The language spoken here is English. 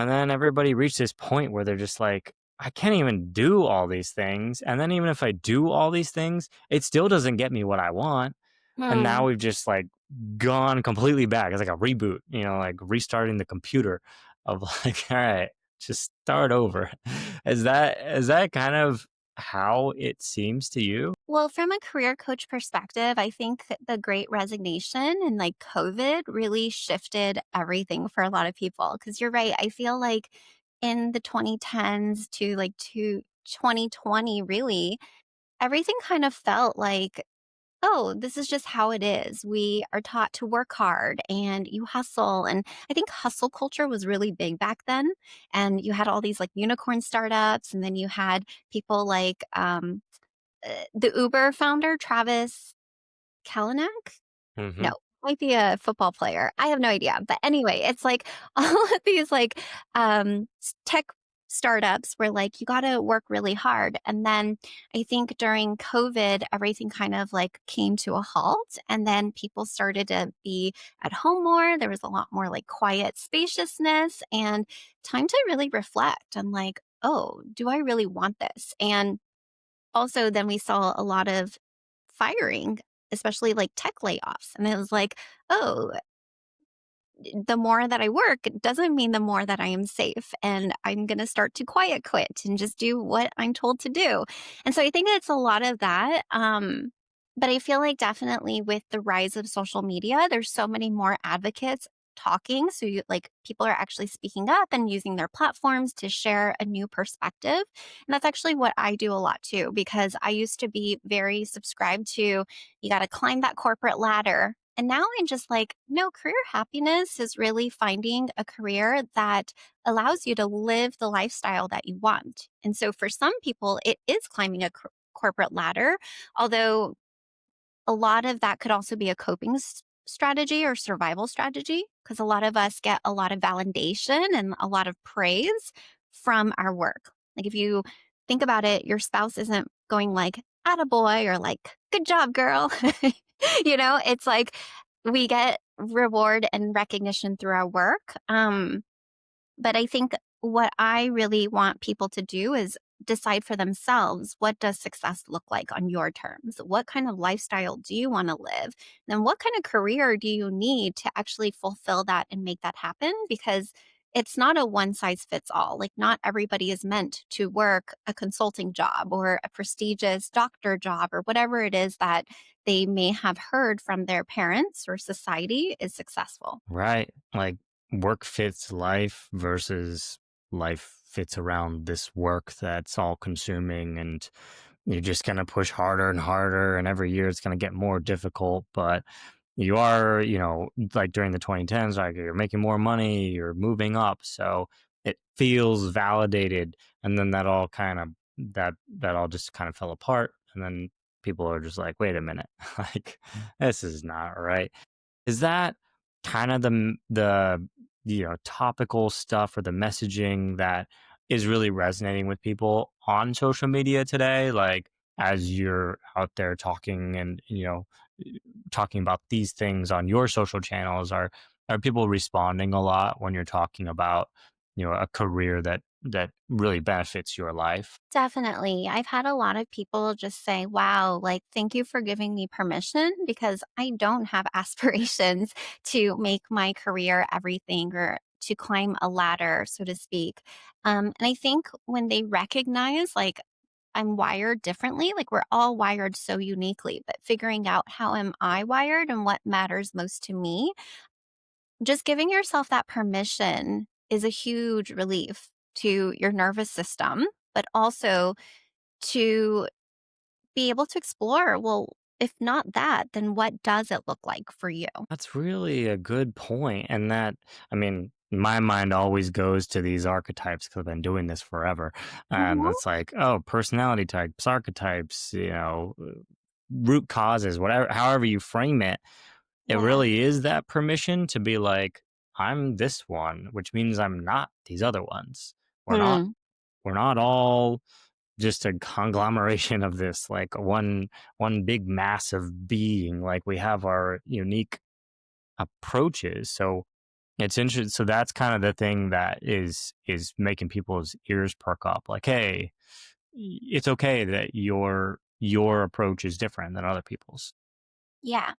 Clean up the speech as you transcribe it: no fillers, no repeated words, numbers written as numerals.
And then everybody reached this point where they're just like, I can't even do all these things. And then even if I do all these things, it still doesn't get me what I want. And now Hmm. we've just like gone completely back. It's like a reboot, like restarting the computer of like, all right, just start over. Is that kind of how it seems to you? Well, from a career coach perspective, I think the great resignation and like COVID really shifted everything for a lot of people. Cause you're right. I feel like in the 2010s to 2020, really, everything kind of felt like, oh, this is just how it is. We are taught to work hard and you hustle. And I think hustle culture was really big back then. And you had all these like unicorn startups, and then you had people like the Uber founder, Travis Kalanick? No, Hmm. might be a football player. I have no idea. But anyway, it's like all of these like tech startups were like, you got to work really hard. And then I think during COVID, everything kind of like came to a halt. And then people started to be at home more. There was a lot more like quiet spaciousness and time to really reflect on like, oh, do I really want this? And also, then we saw a lot of firing, especially like tech layoffs. And it was like, oh, the more that I work, it doesn't mean the more that I am safe. And I'm going to start to quiet quit and just do what I'm told to do. And so I think it's a lot of that. But I feel like definitely with the rise of social media, there's so many more advocates talking. So like people are actually speaking up and using their platforms to share a new perspective. And that's actually what I do a lot too, because I used to be very subscribed to you got to climb that corporate ladder. And now I'm just like, no, career happiness is really finding a career that allows you to live the lifestyle that you want. And so for some people, it is climbing a corporate ladder, although a lot of that could also be a coping strategy or survival strategy, because a lot of us get a lot of validation and a lot of praise from our work. Like if you think about it, your spouse isn't going like, attaboy or like, good job, girl. It's like we get reward and recognition through our work. But I think what I really want people to do is decide for themselves, what does success look like on your terms? What kind of lifestyle do you want to live? And what kind of career do you need to actually fulfill that and make that happen? Because it's not a one size fits all. Like, not everybody is meant to work a consulting job or a prestigious doctor job or whatever it is that they may have heard from their parents or society is successful. Right. Like work fits life versus life fits around this work that's all consuming, and you're just going to push harder and harder, and every year it's going to get more difficult. But you are, like during the 2010s, like you're making more money, you're moving up. So it feels validated. And then that all just kind of fell apart. And then people are just like, wait a minute, like this is not right. Is that kind of the topical stuff or the messaging that is really resonating with people on social media today? Like, as you're out there talking and, talking about these things on your social channels, are people responding a lot when you're talking about, a career that really benefits your life? Definitely. I've had a lot of people just say, wow, like, thank you for giving me permission because I don't have aspirations to make my career everything or to climb a ladder, so to speak. And I think when they recognize, like, I'm wired differently, like, we're all wired so uniquely, but figuring out how am I wired and what matters most to me, just giving yourself that permission is a huge relief to your nervous system, but also to be able to explore, well, if not that, then what does it look like for you? That's really a good point, and I mean, my mind always goes to these archetypes because 'cause I've been doing this forever, and Mhm. it's like, oh, personality types, archetypes, root causes, whatever however you frame it, it Yeah. really is that permission to be like, "I'm this one," which means I'm not these other ones. We're not Mm. we're not all just a conglomeration of this, like, one big mass of being, like, we have our unique approaches. So It's interesting. So that's kind of the thing that is making people's ears perk up. Like, hey, it's okay that your approach is different than other people's. Yeah.